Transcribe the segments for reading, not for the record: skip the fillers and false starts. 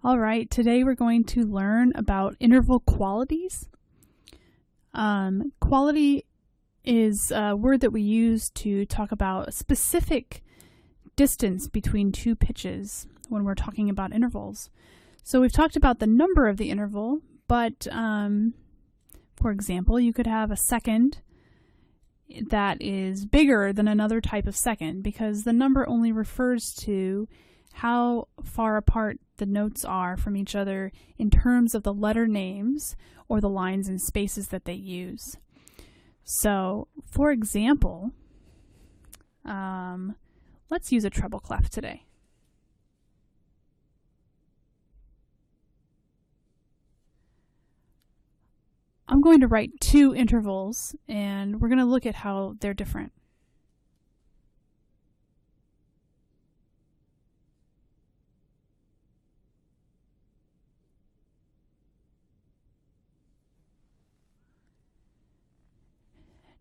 All right, today we're going to learn about interval qualities. Quality is a word that we use to talk about a specific distance between two pitches when we're talking about intervals. So we've talked about the number of the interval, but for example, you could have a second that is bigger than another type of second because the number only refers to how far apart the notes are from each other in terms of the letter names or the lines and spaces that they use. So, for example, let's use a treble clef today. I'm going to write two intervals, and we're going to look at how they're different.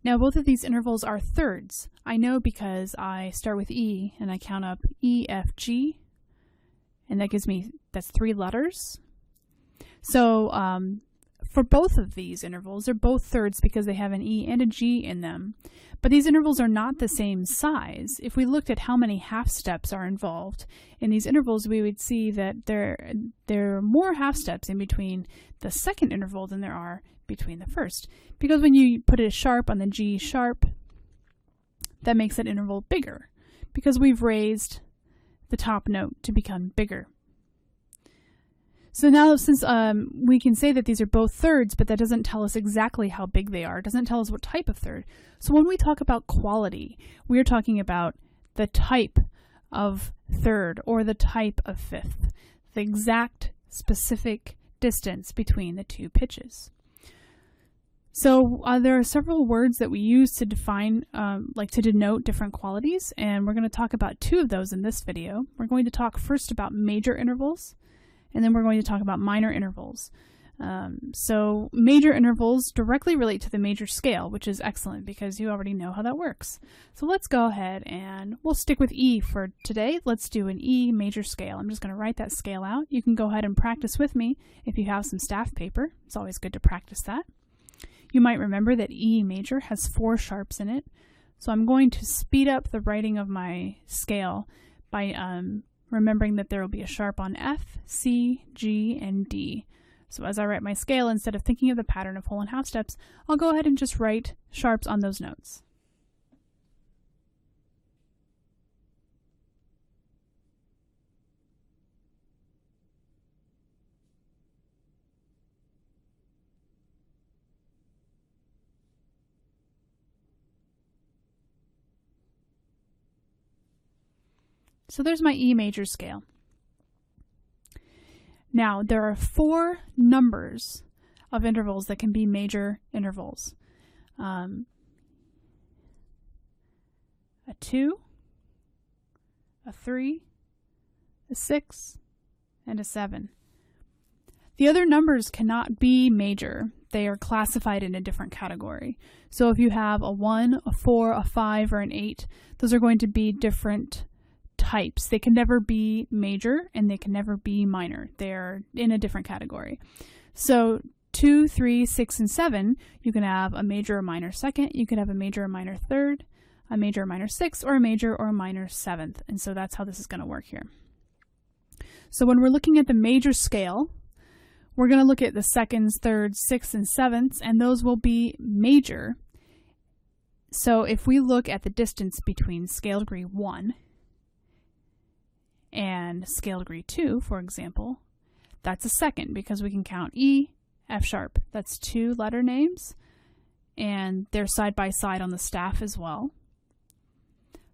Now, both of these intervals are thirds. I know because I start with E and I count up E, F, G, and that's 3 letters. So for both of these intervals, they're both thirds because they have an E and a G in them. But these intervals are not the same size. If we looked at how many half steps are involved in these intervals, we would see that there are more half steps in between the second interval than there are between the first. Because when you put a sharp on the G sharp, that makes that interval bigger because we've raised the top note to become bigger. So now since we can say that these are both thirds, but that doesn't tell us exactly how big they are, it doesn't tell us what type of third. So when we talk about quality, we're talking about the type of third or the type of fifth, the exact specific distance between the two pitches. So there are several words that we use to define, to denote different qualities, and we're going to talk about 2 of those in this video. We're going to talk first about major intervals, and then we're going to talk about minor intervals. So major intervals directly relate to the major scale, which is excellent because you already know how that works. So let's go ahead and we'll stick with E for today. Let's do an E major scale. I'm just going to write that scale out. You can go ahead and practice with me if you have some staff paper. It's always good to practice that. You might remember that E major has 4 sharps in it. So I'm going to speed up the writing of my scale by remembering that there will be a sharp on F, C, G, and D. So as I write my scale, instead of thinking of the pattern of whole and half steps, I'll go ahead and just write sharps on those notes. So there's my E major scale. Now, there are 4 numbers of intervals that can be major intervals. A 2, a 3, a 6, and a 7. The other numbers cannot be major. They are classified in a different category. So if you have a 1, a 4, a 5, or an 8, those are going to be different types. They can never be major and they can never be minor. They're in a different category. So 2, 3, 6, and 7, you can have a major or minor second, you could have a major or minor third, a major or minor sixth, or a major or minor seventh. And so that's how this is going to work here. So when we're looking at the major scale, we're going to look at the seconds, thirds, sixths, and sevenths, and those will be major. So if we look at the distance between scale degree 1 and scale degree 2, for example, that's a second because we can count E, F sharp. That's 2 letter names, and they're side by side on the staff as well.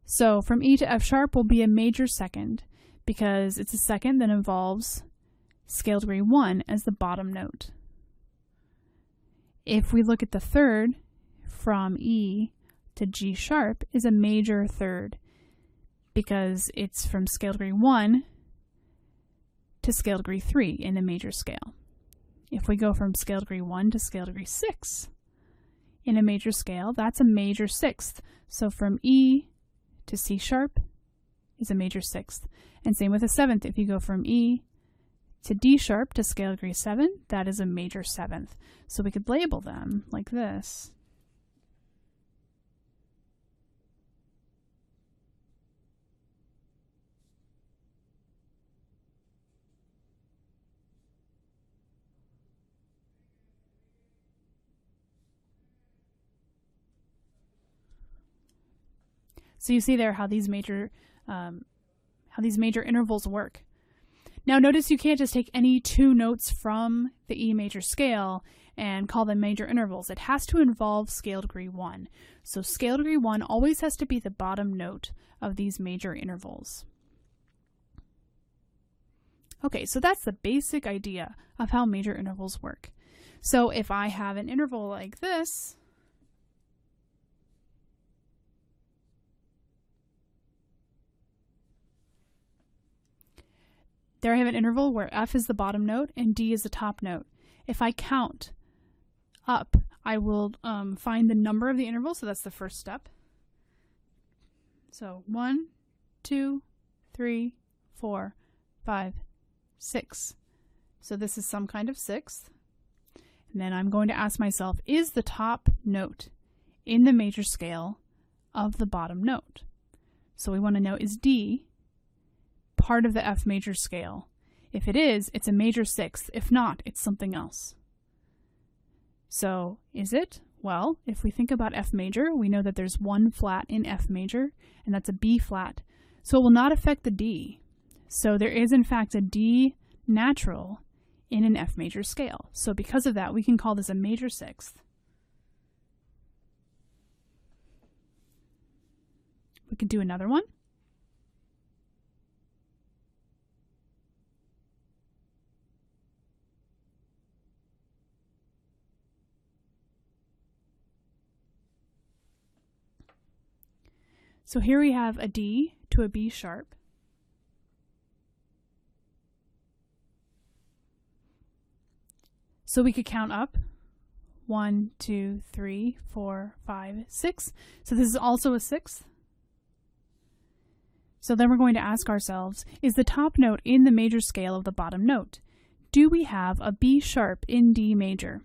So from E to F sharp will be a major second because it's a second that involves scale degree 1 as the bottom note. If we look at the third, from E to G sharp is a major third because it's from scale degree 1 to scale degree 3 in a major scale. If we go from scale degree 1 to scale degree 6 in a major scale, that's a major sixth. So from E to C sharp is a major sixth. And same with a seventh. If you go from E to D sharp to scale degree 7, that is a major seventh. So we could label them like this. So you see there how these major intervals work. Now notice you can't just take any two notes from the E major scale and call them major intervals. It has to involve scale degree 1. So scale degree 1 always has to be the bottom note of these major intervals. Okay, so that's the basic idea of how major intervals work. So if I have an interval like this, there I have an interval where F is the bottom note and D is the top note. If I count up, I will find the number of the interval, so that's the first step. So 1, 2, 3, 4, 5, 6. So this is some kind of sixth. And then I'm going to ask myself, is the top note in the major scale of the bottom note? So we want to know, is D part of the F major scale? If it is, it's a major sixth. If not, it's something else. So is it? Well, if we think about F major, we know that there's one flat in F major, and that's a B flat. So it will not affect the D. So there is in fact a D natural in an F major scale. So because of that, we can call this a major sixth. We could do another one. So here we have a D to a B sharp. So we could count up 1, 2, 3, 4, 5, 6. So this is also a sixth. So then we're going to ask ourselves, is the top note in the major scale of the bottom note? Do we have a B sharp in D major?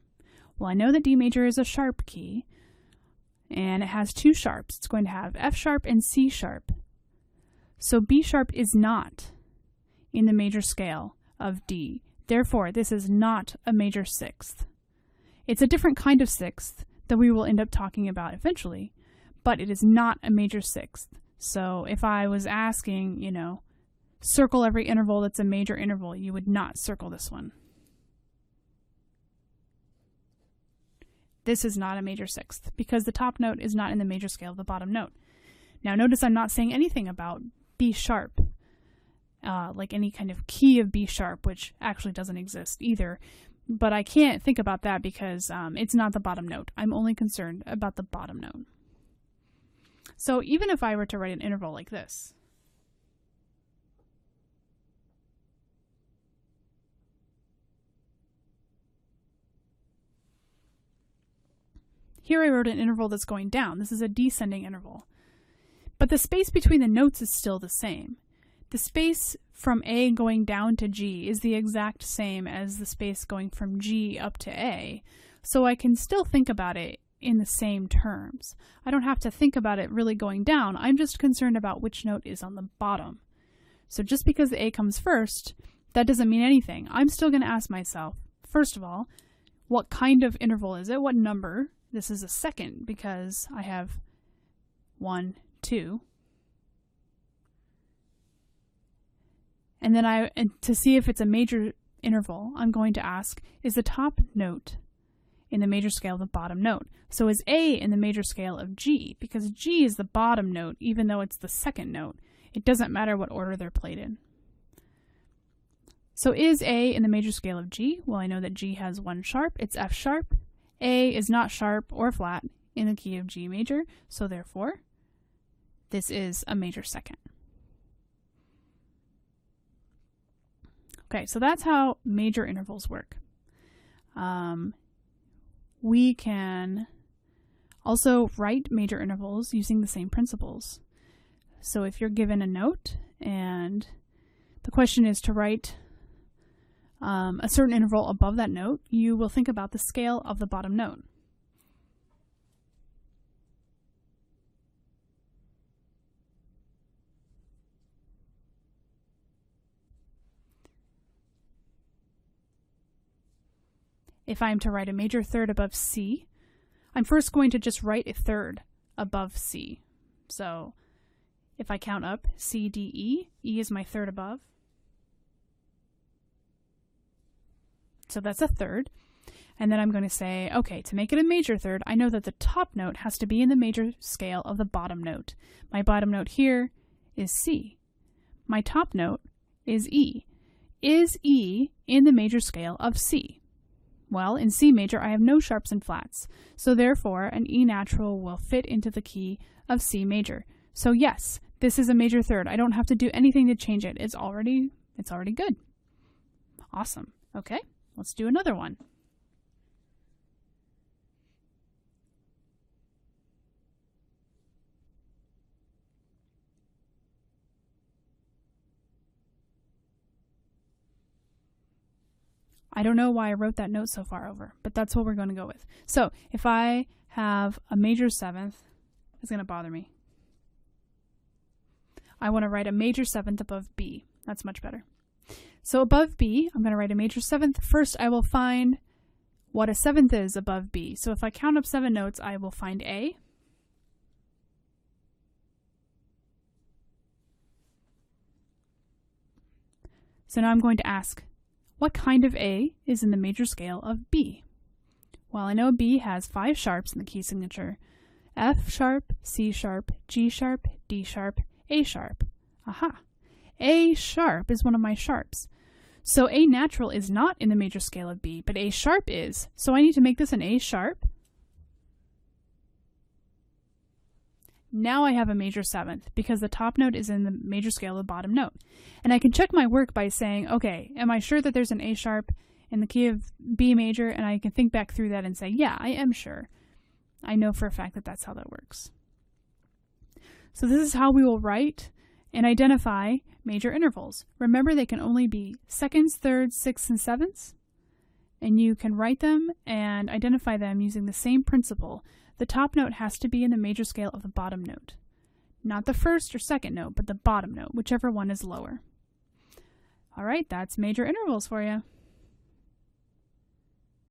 Well, I know that D major is a sharp key, and it has two sharps. It's going to have F sharp and C sharp. So B sharp is not in the major scale of D. Therefore, this is not a major sixth. It's a different kind of sixth that we will end up talking about eventually, but it is not a major sixth. So if I was asking, circle every interval that's a major interval, you would not circle this one. This is not a major sixth because the top note is not in the major scale of the bottom note. Now notice I'm not saying anything about B sharp, like any kind of key of B sharp, which actually doesn't exist either. But I can't think about that because it's not the bottom note. I'm only concerned about the bottom note. So even if I were to write an interval like this, here I wrote an interval that's going down. This is a descending interval. But the space between the notes is still the same. The space from A going down to G is the exact same as the space going from G up to A. So I can still think about it in the same terms. I don't have to think about it really going down. I'm just concerned about which note is on the bottom. So just because the A comes first, that doesn't mean anything. I'm still going to ask myself, first of all, what kind of interval is it? What number? This is a second because I have 1, 2. And then to see if it's a major interval, I'm going to ask, is the top note in the major scale of the bottom note? So is A in the major scale of G? Because G is the bottom note, even though it's the second note. It doesn't matter what order they're played in. So is A in the major scale of G? Well, I know that G has one sharp. It's F sharp. A is not sharp or flat in the key of G major, so therefore, this is a major second. Okay, so that's how major intervals work. We can also write major intervals using the same principles. So if you're given a note and the question is to write a certain interval above that note, you will think about the scale of the bottom note. If I'm to write a major third above C, I'm first going to just write a third above C. So if I count up C, D, E, E is my third above. So that's a third. And then I'm going to say, okay, to make it a major third, I know that the top note has to be in the major scale of the bottom note. My bottom note here is C. My top note is E. Is E in the major scale of C? Well, in C major, I have no sharps and flats, so therefore an E natural will fit into the key of C major. So yes, this is a major third. I don't have to do anything to change it. It's already good. Awesome. Okay, let's do another one. I don't know why I wrote that note so far over, but that's what we're going to go with. So if I have a major seventh, it's going to bother me. I want to write a major seventh above B. That's much better. So above B, I'm going to write a major seventh. First, I will find what a seventh is above B. So if I count up 7 notes, I will find A. So now I'm going to ask, what kind of A is in the major scale of B? Well, I know B has 5 sharps in the key signature. F sharp, C sharp, G sharp, D sharp, A sharp. Aha! A sharp is one of my sharps. So A natural is not in the major scale of B, but A sharp is. So I need to make this an A sharp. Now I have a major seventh because the top note is in the major scale of the bottom note. And I can check my work by saying, okay, am I sure that there's an A sharp in the key of B major? And I can think back through that and say, yeah, I am sure. I know for a fact that that's how that works. So this is how we will write and identify major intervals. Remember, they can only be seconds, thirds, sixths, and sevenths. And you can write them and identify them using the same principle. The top note has to be in the major scale of the bottom note. Not the first or second note, but the bottom note, whichever one is lower. All right, that's major intervals for you.